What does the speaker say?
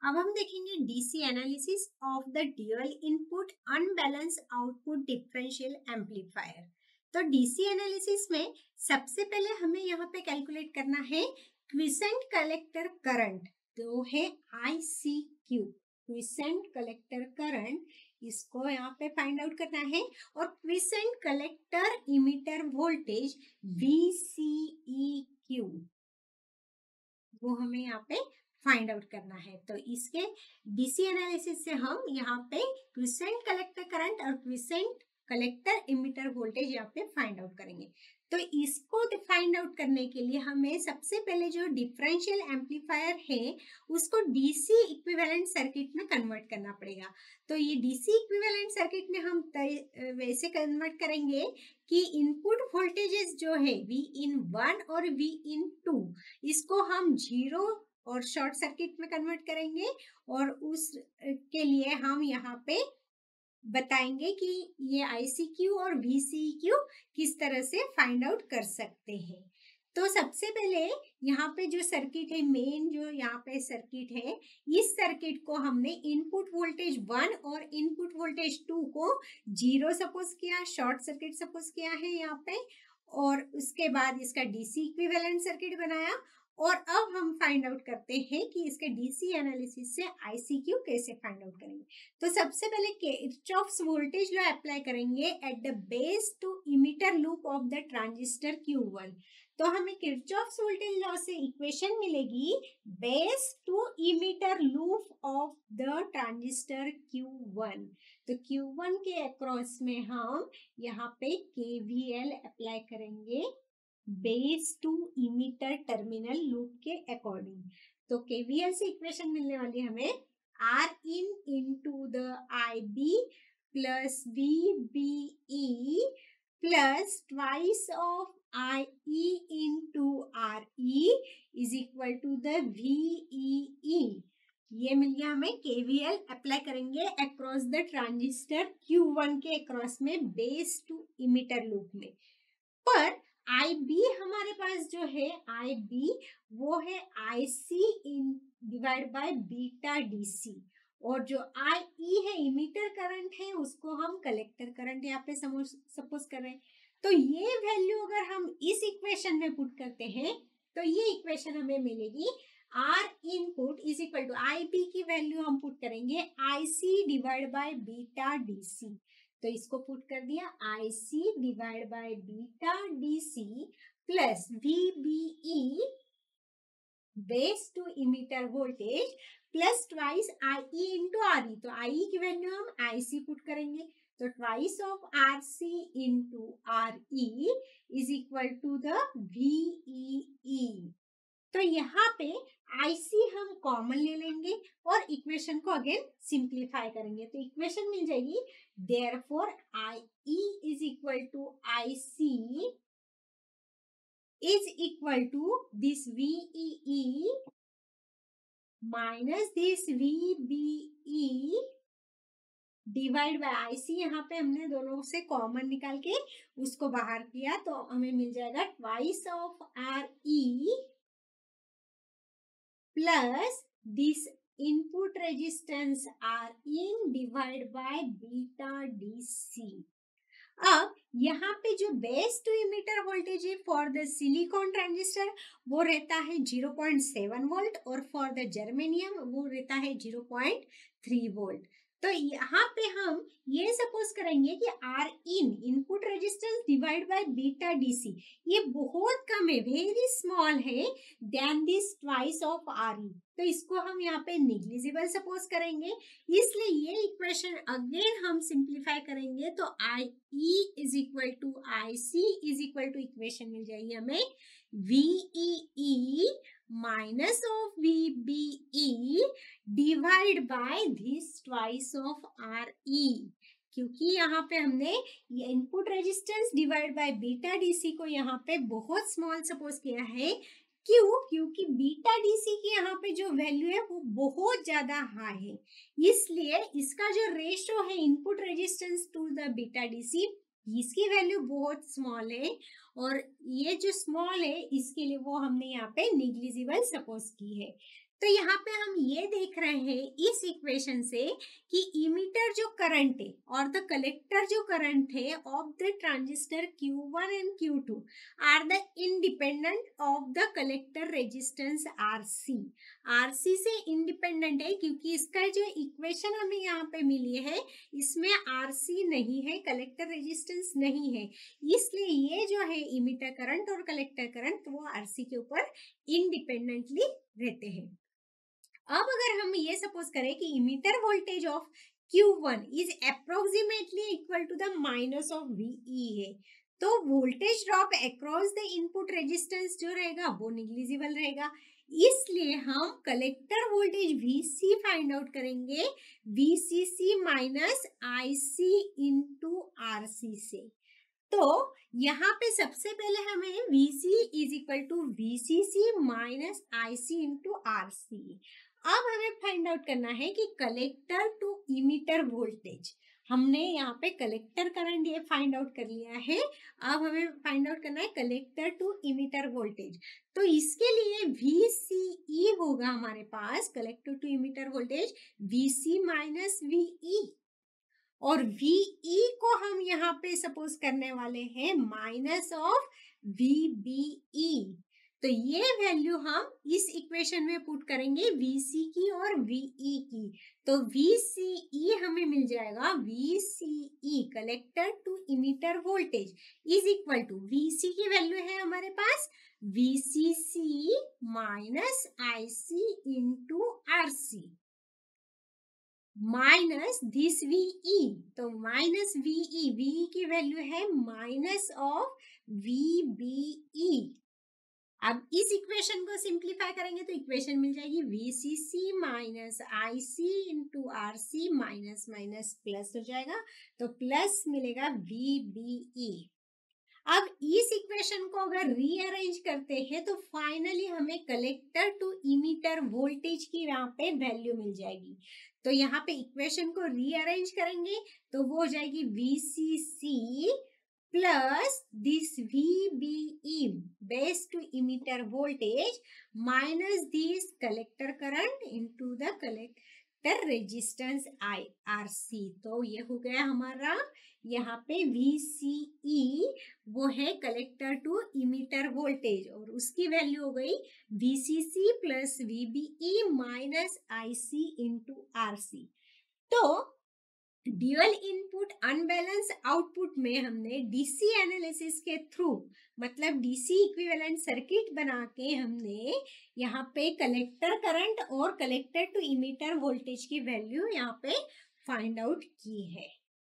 अब हम देखेंगे DC analysis of the dual input unbalance output differential amplifier. तो डीसी एनालिसिस में सबसे पहले हमें यहाँ पे कैलकुलेट करना है क्विसेंट कलेक्टर करंट, तो है ICQ, क्विसेंट कलेक्टर करंट, इसको यहाँ पे फाइंड आउट करना है। और quiescent collector emitter voltage VCEQ, वो हमें यहाँ पे फाइंड आउट करना है। तो इसके डीसी एनालिसिस से हम यहाँ पे क्विसेंट कलेक्टर करंट और क्विसेंट कलेक्टर इमिटर वोल्टेज यहाँ पे फाइंड आउट करेंगे। तो इसको फाइंड आउट करने के लिए हमें सबसे पहले जो डिफरेंशियल एम्पलीफायर है उसको डीसी इक्विवेलेंट सर्किट में कन्वर्ट करना पड़ेगा। तो ये डीसी इक्विवेलेंट सर्किट में हम वैसे कन्वर्ट करेंगे कि इनपुट वोल्टेजेस जो है Vin1 और Vin2, इसको हम 0 और शॉर्ट सर्किट में कन्वर्ट करेंगे और उस के लिए हम यहाँ पे बताएंगे कि ये ICQ और VCEQ किस तरह से फाइंड आउट कर सकते हैं। तो सबसे पहले यहाँ पे जो सर्किट है, मेन जो यहाँ पे सर्किट है, इस सर्किट को हमने इनपुट वोल्टेज 1 और इनपुट वोल्टेज 2 को 0 सपोज किया, शॉर्ट सर्किट सपोज किया है यहाँ पे, और उसके बाद इसका डीसी इक्विवेलेंट सर्किट बनाया। और अब हम फाइंड आउट करते हैं कि इसके डीसी एनालिसिस से ICQ कैसे फाइंड आउट करेंगे। तो सबसे पहले किरचॉफ्स वोल्टेज लॉ अप्लाई करेंगे at the base to emitter loop of the transistor Q1। तो हमें किरचॉफ्स वोल्टेज लॉ से इक्वेशन मिलेगी base to emitter loop of the transistor Q1। तो Q1 के अक्रॉस में हम यहाँ पे KVL अप्लाई करेंगे base to emitter terminal loop के अकॉर्डिंग। तो KVL से इक्वेशन मिलने वाली हमें R in into the IB plus VBE plus twice of IE into RE is equal to the VEE। ये मिल गया हमें। KVL अप्लाई करेंगे अक्रॉस द ट्रांजिस्टर Q1 के अक्रॉस में बेस टू इमिटर लूप में। पर IB हमारे पास जो है IB वो है IC in divide by beta DC, और जो IE है इमिटर करंट है उसको हम कलेक्टर करंट यहाँ पे सपोज कर रहे हैं। तो ये वैल्यू अगर हम इस इक्वेशन में पुट करते हैं तो ये इक्वेशन हमें मिलेगी R input is equal to IB की वैल्यू हम पुट करेंगे IC divide by beta DC। तो इसको पुट कर दिया IC divide by beta DC plus VBE base to emitter voltage plus twice IE into RE। तो IE की value हम IC पुट करेंगे, तो twice of RC into RE is equal to the VEE। तो यहाँ पे IC हम common ले लेंगे और इक्वेशन को अगेन सिंप्लीफाई करेंगे। तो इक्वेशन मिल जाएगी therefore IE is equal to IC is equal to this VEE minus this VBE divide by IC। यहाँ पे हमने दोनों से कॉमन निकाल के उसको बाहर किया तो हमें मिल जाएगा twice of RE plus this input resistance RIN divide by beta DC। अब यहाँ पे जो बेस टू इमिटर वोल्टेज है फॉर द सिलिकॉन ट्रांजिस्टर वो रहता है 0.7 वोल्ट और फॉर द जर्मेनियम वो रहता है 0.3 वोल्ट। तो यहाँ पे हम ये सपोज करेंगे कि RIN input resistance divide by beta DC ये बहुत कम है, वेरी स्मॉल है then this twice of RE। तो इसको हम यहाँ पे निग्लिजिबल सपोज करेंगे, इसलिए ये इक्वेशन अगेन हम सिंप्लीफाई करेंगे तो IE is equal to IC is equal to equation मिल जाएगी हमें VEE minus of VBE divide by this twice of RE। क्योंकि यहाँ पे हमने ये input resistance divide by beta DC को यहाँ पे बहुत स्मॉल सपोज किया है। क्यों? क्योंकि बीटा DC की यहाँ पे जो वैल्यू है वो बहुत ज्यादा हाई है, इसलिए इसका जो रेशो है input resistance to the beta DC इसकी वैल्यू बहुत स्मॉल है, और ये जो स्मॉल है इसके लिए वो हमने यहाँ पे निग्लिजिबल सपोज की है। तो यहाँ पे हम ये देख रहे हैं इस इक्वेशन से कि इमीटर जो करंट है और द कलेक्टर जो करंट है of the transistor Q1 and Q2 are the independent of the collector resistance RC। RC से इंडिपेंडेंट है क्योंकि इसका जो इक्वेशन हमें यहाँ पे मिली है इसमें RC नहीं है, कलेक्टर रेजिस्टेंस नहीं है, इसलिए ये जो है इमीटर करंट और कलेक्टर करंट वो RC के ऊपर इंडिपेंडेंटली रहते हैं। अब अगर हम ये सपोज करें कि emitter voltage of Q1 is approximately equal to the minus of VE है, तो voltage drop across the input resistance जो रहेगा वो निग्लिजिबल रहेगा, इसलिए हम collector voltage VC find out करेंगे VCC minus IC into RC से। तो यहाँ पे सबसे पहले हमें VC is equal to VCC minus IC into RC। अब हमें फाइंड आउट करना है कि कलेक्टर टू इमीटर वोल्टेज, हमने यहाँ पे कलेक्टर करंट ये फाइंड आउट कर लिया है, अब हमें फाइंड आउट करना है कलेक्टर टू इमीटर वोल्टेज। तो इसके लिए VCE होगा हमारे पास, collector to emitter voltage VC minus VE, और VE को हम यहाँ पे सपोज करने वाले हैं माइनस ऑफ VBE। तो ये वैल्यू हम इस इक्वेशन में पुट करेंगे VC की और VE की, तो VCE हमें मिल जाएगा VCE collector to emitter voltage is equal to VC की वैल्यू है हमारे पास VCC minus IC into RC minus this VE, तो माइनस VE की वैल्यू है माइनस ऑफ VBE। अब इस इक्वेशन को सिंप्लीफाई करेंगे तो इक्वेशन मिल जाएगी VCC minus IC into RC minus minus plus हो जाएगा, तो प्लस मिलेगा VBE। अब इस इक्वेशन को अगर रीअरेंज करते हैं तो फाइनली हमें कलेक्टर टू इमीटर वोल्टेज की यहाँ पे वैल्यू मिल जाएगी। तो यहाँ पे इक्वेशन को रीअरेंज करेंगे तो वो हो जाएगी VCC plus this VBE base to emitter voltage minus this collector current into the collector resistance IRC। तो ये हो गया हमारा यहाँ पे VCE, वो है कलेक्टर टू इमीटर वोल्टेज, और उसकी वैल्यू हो गई VCC plus VBE minus IC into RC। तो ड्यूअल इनपुट अनबैलेंस आउटपुट में हमने DC एनालिसिस के थ्रू, मतलब DC इक्विवेलेंट सर्किट बना के हमने यहाँ पे कलेक्टर करंट और कलेक्टर टू इमीटर वोल्टेज की वैल्यू यहाँ पे फाइंड आउट की है।